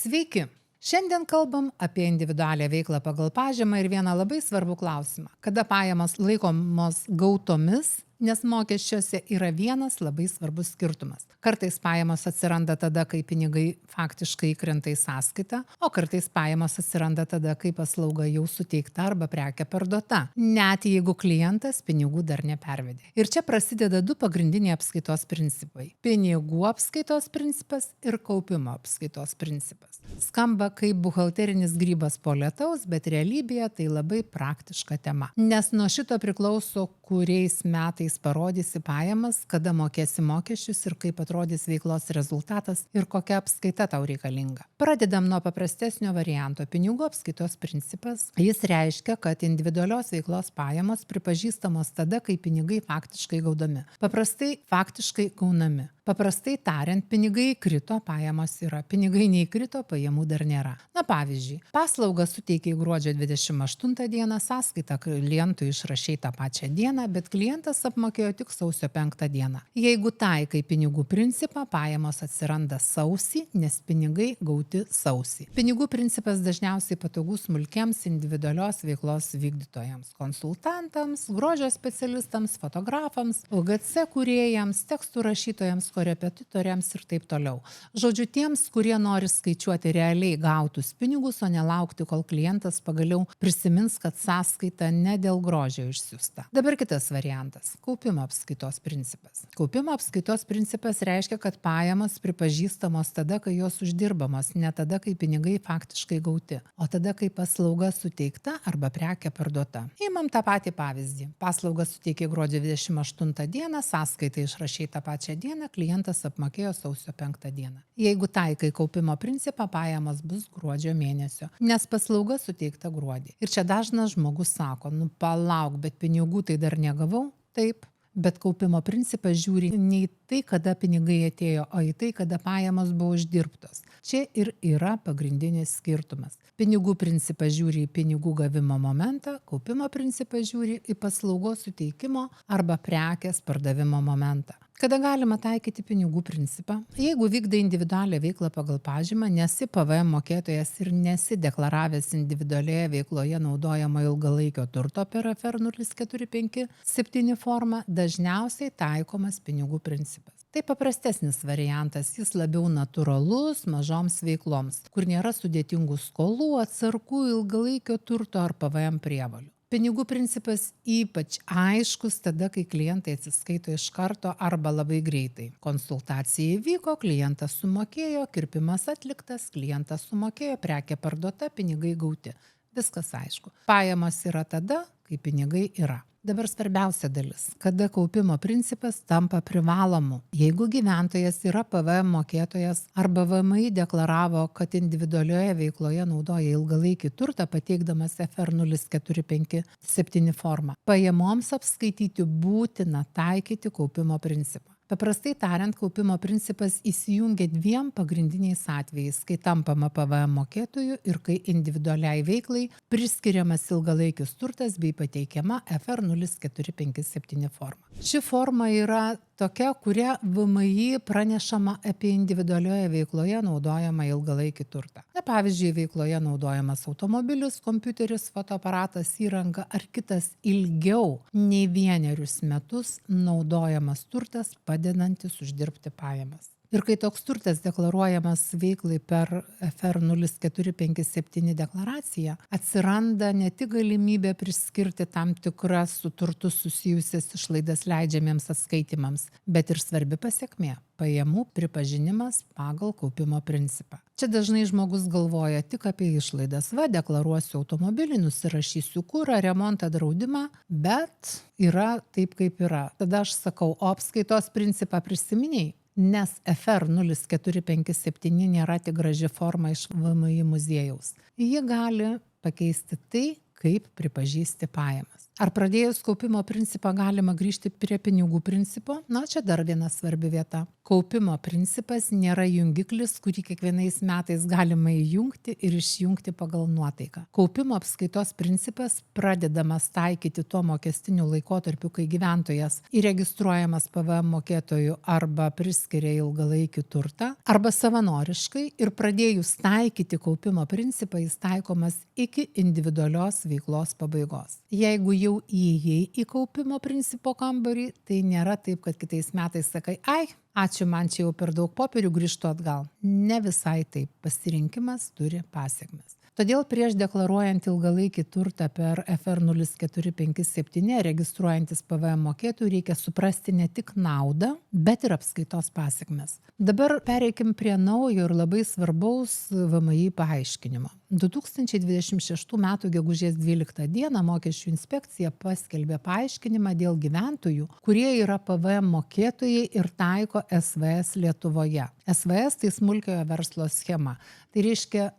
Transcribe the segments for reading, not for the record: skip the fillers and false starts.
Sveiki! Šiandien kalbam apie individualią veiklą pagal pažymą ir vieną labai svarbų klausimą. Kada pajamos laikomos gautomis, nes mokesčiuose yra vienas labai svarbus skirtumas. Kartais pajamos atsiranda tada, kai pinigai faktiškai įkrenta į sąskaitą, o kartais pajamos atsiranda tada, kai paslauga jau suteikta arba prekė parduota, net jeigu klientas pinigų dar nepervedė. Ir čia prasideda du pagrindiniai apskaitos principai – pinigų apskaitos principas ir kaupimo apskaitos principas. Skamba kaip buhalterinis grybas po lietaus, bet realybėje tai labai praktiška tema. Nes nuo šito priklauso, kuriais metais parodysi pajamas, kada mokėsi mokesčius ir kaip atrodys veiklos rezultatas ir kokia apskaita tau reikalinga. Pradedam nuo paprastesnio varianto – pinigų apskaitos principas. Jis reiškia, kad individualios veiklos pajamos pripažįstamos tada, kai pinigai faktiškai gaudami. Paprastai faktiškai gaunami. Paprastai tariant, pinigai įkrito, pajamos yra. Pinigai neįkrito, pajamų dar nėra. Na pavyzdžiui, paslaugą suteikė gruodžio 28 dieną, sąskaitą klientui išrašei tą pačią dieną, bet klientas apmokėjo tik sausio 5 dieną. Jeigu taikai pinigų principą, pajamos atsiranda sausį, nes pinigai gauti sausį. Pinigų principas dažniausiai patogus smulkiems individualios veiklos vykdytojams, konsultantams, grožio specialistams, fotografams, OGC kūrėjams, tekstų rašytojams, korepetitoriams ir taip toliau. Žodžiu, tiems, kurie nori skaičiuoti realiai gautus pinigus, o nelaukti, kol klientas pagaliau prisimins, kad sąskaita ne dėl grožio išsiųsta. Dabar kitas variantas – kaupimo apskaitos principas. Kaupimo apskaitos principas reiškia, kad pajamos pripažįstamos tada, kai jos uždirbamos, ne tada, kai pinigai faktiškai gauti, o tada, kai paslauga suteikta arba prekė parduota. Imam tą patį pavyzdį. Paslauga suteikė gruodžio 28 dieną, sąskaitą išrašei tą pačią dieną, klientas apmokėjo sausio 5 dieną. Jeigu taikai kaupimo principą, pajamos bus gruodžio mėnesio, nes paslauga suteikta gruodį. Ir čia dažnas žmogus sako, palauk, bet pinigų tai dar negavau? Taip. Bet kaupimo principas žiūri ne į tai, kada pinigai atėjo, o į tai, kada pajamos buvo uždirbtos. Čia ir yra pagrindinis skirtumas. Pinigų principas žiūri į pinigų gavimo momentą, kaupimo principas žiūri į paslaugos suteikimo arba prekės pardavimo momentą. Kada galima taikyti pinigų principą? Jeigu vykdai individualią veiklą pagal pažymą, nesi PVM mokėtojas ir nesi deklaravęs individualioje veikloje naudojamo ilgalaikio turto per FR 0457 formą, dažniausiai taikomas pinigų principas. Tai paprastesnis variantas, jis labiau natūralus mažoms veikloms, kur nėra sudėtingų skolų, atsargų, ilgalaikio turto ar PVM prievalių. Pinigų principas ypač aiškus tada, kai klientai atsiskaito iš karto arba labai greitai. Konsultacija įvyko, klientas sumokėjo, kirpimas atliktas, klientas sumokėjo, prekė parduota, pinigai gauti. Viskas aišku. Pajamos yra tada, kai pinigai yra. Dabar svarbiausia dalis, kada kaupimo principas tampa privalomu. Jeigu gyventojas yra PVM mokėtojas arba VMI deklaravo, kad individualioje veikloje naudoja ilgalaikį turtą pateikdamas FR 0457 formą, pajamoms apskaityti būtina taikyti kaupimo principą. Paprastai tariant, kaupimo principas įsijungia dviem pagrindiniais atvejais, kai tampama PVM mokėtojų ir kai individualiai veiklai priskiriamas ilgalaikis turtas bei pateikiama FR 0457 forma. Ši forma yra tokia, kuria VMI pranešama apie individualioje veikloje naudojamą ilgalaikį turtą. Na, pavyzdžiui, veikloje naudojamas automobilis, kompiuteris, fotoaparatas, įranga ar kitas ilgiau nei 1 metus naudojamas turtas padedantis uždirbti pajamas. Ir kai toks turtas deklaruojamas veiklai per FR 0457 deklaraciją, atsiranda ne tik galimybė priskirti tam tikras su turtu susijusias išlaidas leidžiamiems atskaitimams, bet ir svarbi pasekmė – pajamų pripažinimas pagal kaupimo principą. Čia dažnai žmogus galvoja tik apie išlaidas. Deklaruosiu automobilį, nusirašysiu kurą, remontą, draudimą, bet yra taip, kaip yra. Tada aš sakau, o apskaitos principą prisiminiai? Nes FR 0457 nėra tik graži forma iš VMI muziejaus. Ji gali pakeisti tai, kaip pripažįsti pajamas. Ar pradėjus kaupimo principą galima grįžti prie pinigų principo? Na, čia dar viena svarbi vieta. Kaupimo principas nėra jungiklis, kurį kiekvienais metais galima įjungti ir išjungti pagal nuotaiką. Kaupimo apskaitos principas pradedamas taikyti tuo mokestiniu laikotarpiu, kai gyventojas įregistruojamas PVM mokėtojų arba priskiria ilgalaikį turtą, arba savanoriškai, ir pradėjus taikyti kaupimo principą jis taikomas iki individualios veiklos pabaigos. Jeigu jau įėjai į kaupimo principo kambarį, tai nėra taip, kad kitais metais sakai, ačiū, man čia jau per daug popierių, grįžtu atgal. Ne visai taip. Pasirinkimas turi pasekmes. Todėl prieš deklaruojant ilgalaikį turtą per FR 0457 registruojantis PVM mokėtojų reikia suprasti ne tik naudą, bet ir apskaitos pasekmes. Dabar pereikim prie naujo ir labai svarbaus VMI paaiškinimo. 2026 m. gegužės 12 d. Mokesčių inspekcija paskelbė paaiškinimą dėl gyventojų, kurie yra PVM mokėtojai ir taiko SVS Lietuvoje. SVS tai smulkiojo verslo schema. Tai reiškia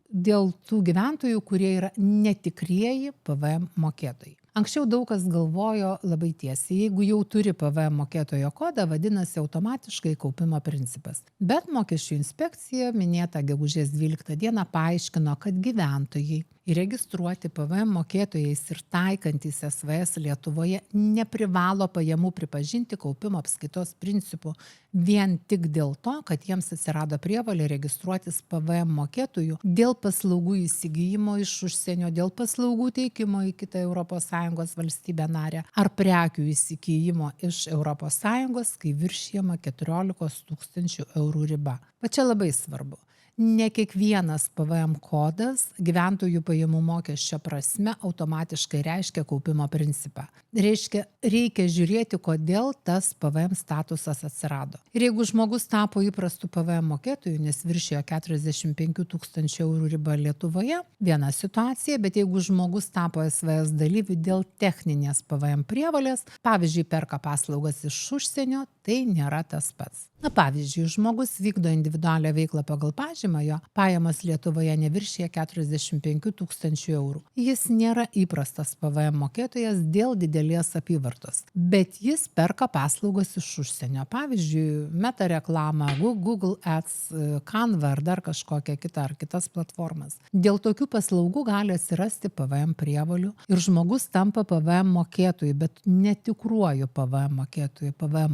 dėl tų gyventojų, kurie yra netikrieji PVM mokėtojai. Anksčiau daug kas galvojo labai tiesiai, jeigu jau turi PVM mokėtojo kodą, vadinasi automatiškai kaupimo principas. Bet mokesčių inspekcija minėta gegužės 12 d. paaiškino, kad gyventojai įregistruoti PVM mokėtojais ir taikantys SVS Lietuvoje neprivalo pajamų pripažinti kaupimo apskaitos principų vien tik dėl to, kad jiems atsirado prievolė registruotis PVM mokėtojų dėl paslaugų įsigijimo iš užsienio, dėl paslaugų teikimo į kitą ES valstybę narę ar prekių įsigijimo iš ES, kai viršijama 14 000 eurų riba. Va čia labai svarbu. Ne kiekvienas PVM kodas gyventojų pajamų mokesčio prasme automatiškai reiškia kaupimo principą. Reikia žiūrėti, kodėl tas PVM statusas atsirado. Ir jeigu žmogus tapo įprastu PVM mokėtoju, nes viršijo 45 000 eurų ribą Lietuvoje, viena situacija, bet jeigu žmogus tapo SVS dalyviu dėl techninės PVM prievolės, pavyzdžiui, perka paslaugas iš užsienio, tai nėra tas pats. Na, pavyzdžiui, žmogus vykdo individualią veiklą pagal pažymą, jo pajamos Lietuvoje neviršija 45 000 eurų. Jis nėra įprastas PVM mokėtojas dėl didelės apyvartos, bet jis perka paslaugas iš užsienio. Pavyzdžiui, meta reklamą, Google Ads, Canva ar dar kažkokią kitą ar kitas platformas. Dėl tokių paslaugų gali atsirasti PVM prievolių ir žmogus tampa PVM mokėtoju, bet netikruoju PVM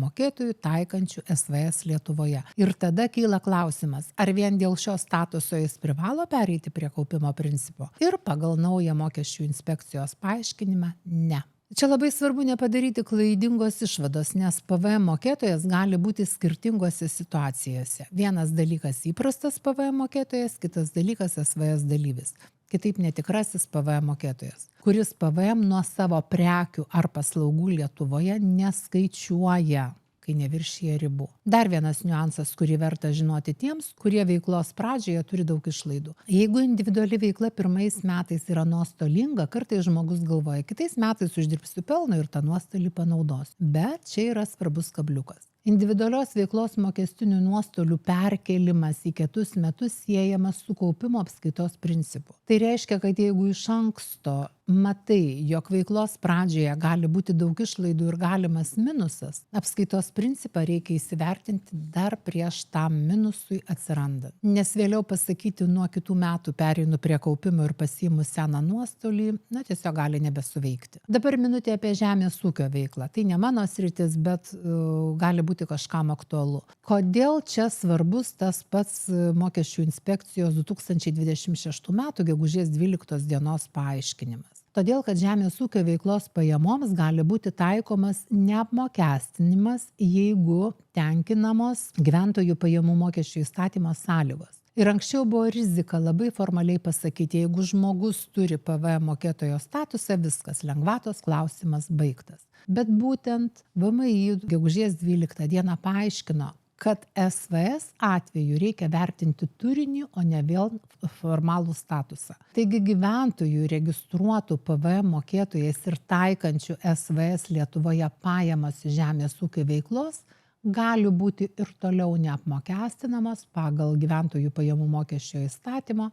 mokėtoju taikančių SVS Lietuvoje. Ir tada kyla klausimas, ar vien dėl šio statuso jis privalo pereiti prie kaupimo principo? Ir pagal naują mokesčių inspekcijos paaiškinimą ne. Čia labai svarbu nepadaryti klaidingos išvados, nes PVM mokėtojas gali būti skirtingose situacijose. Vienas dalykas įprastas PVM mokėtojas, kitas dalykas SVS dalyvis. Kitaip netikrasis PVM mokėtojas, kuris PVM nuo savo prekių ar paslaugų Lietuvoje neskaičiuoja, kai neviršija ribų. Dar vienas niuansas, kurį verta žinoti tiems, kurie veiklos pradžioje turi daug išlaidų. Jeigu individuali veikla pirmais metais yra nuostolinga, kartais žmogus galvoja, kitais metais uždirbsiu pelną ir tą nuostolį panaudos. Bet čia yra svarbus kabliukas. Individualios veiklos mokestinių nuostolių perkėlimas į kitus metus siejamas su kaupimo apskaitos principu. Tai reiškia, kad jeigu iš anksto matai, jog veiklos pradžioje gali būti daug išlaidų ir galimas minusas, apskaitos principą reikia įsivertinti dar prieš tam minusui atsirandant. Nes vėliau pasakyti, nuo kitų metų pereinu prie kaupimo ir pasiimu seną nuostolį, tiesiog gali nebesuveikti. Dabar minutė apie žemės ūkio veiklą. Tai ne mano sritis, bet gali būti kažkam aktualu. Kodėl čia svarbus tas pats mokesčių inspekcijos 2026 m. gegužės 12 d. paaiškinimas? Todėl, kad žemės ūkio veiklos pajamoms gali būti taikomas neapmokestinimas, jeigu tenkinamos gyventojų pajamų mokesčių įstatymo sąlygos. Ir anksčiau buvo rizika labai formaliai pasakyti, jeigu žmogus turi PVM mokėtojo statusą, viskas, lengvatos klausimas baigtas. Bet būtent VMI gegužės 12 d. paaiškino, kad SVS atveju reikia vertinti turinį, o ne vėl formalų statusą. Taigi gyventojų registruotų PVM mokėtojais ir taikančių SVS Lietuvoje pajamas žemės ūkio veiklos gali būti ir toliau neapmokestinamas pagal gyventojų pajamų mokesčio įstatymo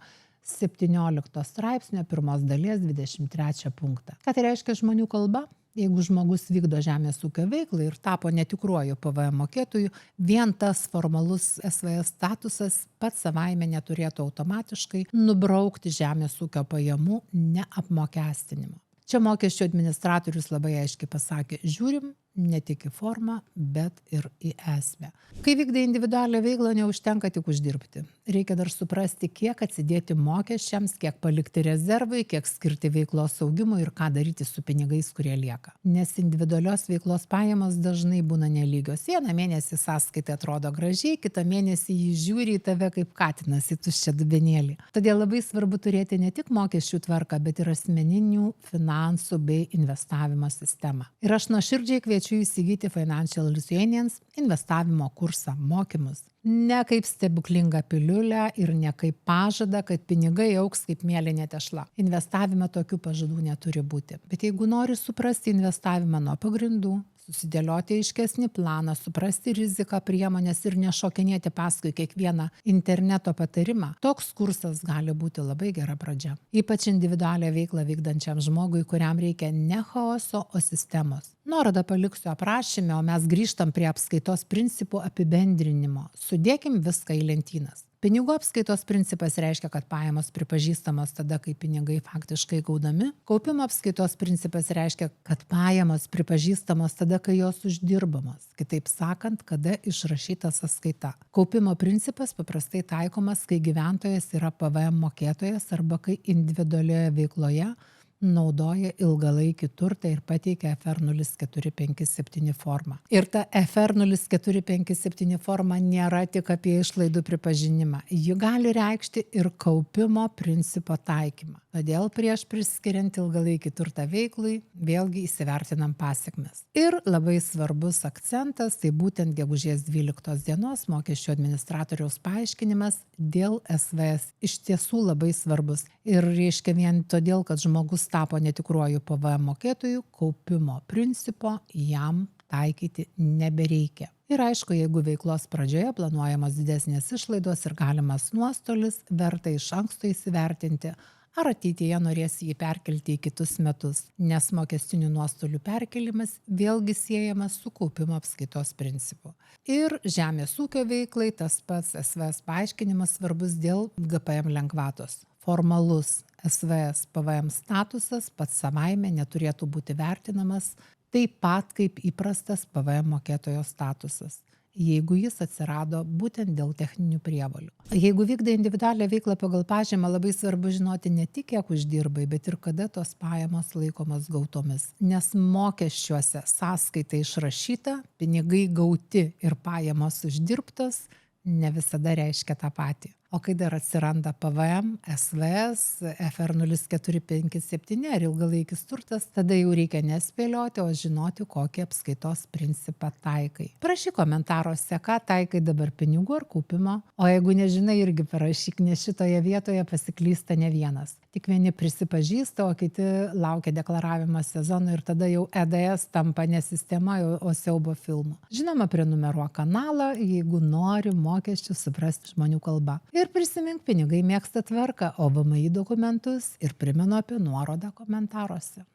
17 straipsnio 1 dalies 23 punktą. Ką tai reiškia žmonių kalba? Jeigu žmogus vykdo žemės ūkio veiklą ir tapo netikruoju PVM mokėtoju, vien tas formalus SVS statusas pats savaime neturėtų automatiškai nubraukti žemės ūkio pajamų neapmokestinimo. Čia mokesčių administratorius labai aiškiai pasakė, žiūrim ne tik į formą, bet ir į esmę. Kai vykdai individualią veiklą, neužtenka tik uždirbti. Reikia dar suprasti, kiek atsidėti mokesčiams, kiek palikti rezervai, kiek skirti veiklos augimui ir ką daryti su pinigais, kurie lieka. Nes individualios veiklos pajamos dažnai būna nelygios. Vieną mėnesį sąskaita atrodo gražiai, kitą mėnesį jį žiūri į tave kaip katinas į tuščią dubenėlį. Todėl labai svarbu turėti ne tik mokesčių tvarką, bet ir asmeninių finansų bei investavimo sistemą. Ir aš nuoširdžiai kviečiu įsigyti Financial Lithuanians investavimo kursą, mokymus. Ne kaip stebuklingą piliulę ir ne kaip pažadą, kad pinigai augs kaip mėlynė tešla. Investavime tokių pažadų neturi būti. Bet jeigu nori suprasti investavimą nuo pagrindų, susidėlioti aiškesnį planą, suprasti riziką, priemonės ir nešokinėti paskui kiekvieną interneto patarimą, toks kursas gali būti labai gera pradžia. Ypač individualią veiklą vykdančiam žmogui, kuriam reikia ne chaoso, o sistemos. Nuorodą paliksiu aprašyme, o mes grįžtam prie apskaitos principų apibendrinimo. Sudėkim viską į lentynas. Pinigų apskaitos principas reiškia, kad pajamos pripažįstamos tada, kai pinigai faktiškai gaudami. Kaupimo apskaitos principas reiškia, kad pajamos pripažįstamos tada, kai jos uždirbamos. Kitaip sakant, kada išrašyta sąskaita. Kaupimo principas paprastai taikomas, kai gyventojas yra PVM mokėtojas arba kai individualioje veikloje naudoja ilgalaikį turtą ir pateikia FR 0457 formą. Ir ta FR 0457 forma nėra tik apie išlaidų pripažinimą. Ji gali reikšti ir kaupimo principo taikymą. Todėl prieš priskiriant ilgalaikį turtą veiklai, vėlgi įsivertinam pasekmes. Ir labai svarbus akcentas, tai būtent gegužės 12 dienos mokesčių administratoriaus paaiškinimas dėl SVS. Iš tiesų labai svarbus. Ir reiškia vien todėl, kad žmogus tapo netikruoju PVM mokėtoju, kaupimo principo jam taikyti nebereikia. Ir aišku, jeigu veiklos pradžioje planuojamos didesnės išlaidos ir galimas nuostolis, verta iš anksto įsivertinti, ar ateityje norės jį perkelti į kitus metus, nes mokestinių nuostolių perkelimas vėlgi siejamas su kaupimo apskaitos principu. Ir žemės ūkio veiklai tas pats SVS paaiškinimas svarbus dėl GPM lengvatos. Formalus SVS PVM statusas pats savaime neturėtų būti vertinamas taip pat kaip įprastas PVM mokėtojo statusas, jeigu jis atsirado būtent dėl techninių prievolių. Jeigu vykdai individualią veiklą pagal pažymą, labai svarbu žinoti ne tik, kiek uždirbai, bet ir kada tos pajamos laikomos gautomis. Nes mokesčiuose sąskaita išrašyta, pinigai gauti ir pajamos uždirbtos ne visada reiškia tą patį. O kai dar atsiranda PVM, SVS, FR 0457 ar ilgalaikis turtas, tada jau reikia nespėlioti, o žinoti, kokį apskaitos principą taikai. Parašyk komentaruose, ką taikai dabar pinigų ar kaupimo, o jeigu nežinai, irgi parašyk, nes šitoje vietoje pasiklysta ne vienas. Tik vieni prisipažįsta, o kiti laukia deklaravimo sezono ir tada jau EDS tampa ne sistema, o siaubo filmu. Žinoma, prenumeruok kanalą, jeigu nori mokesčių suprasti žmonių kalbą. Ir prisimink, pinigai mėgsta tvarką, o VMI dokumentus ir primenu apie nuorodą komentaruose.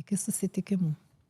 Iki susitikimų.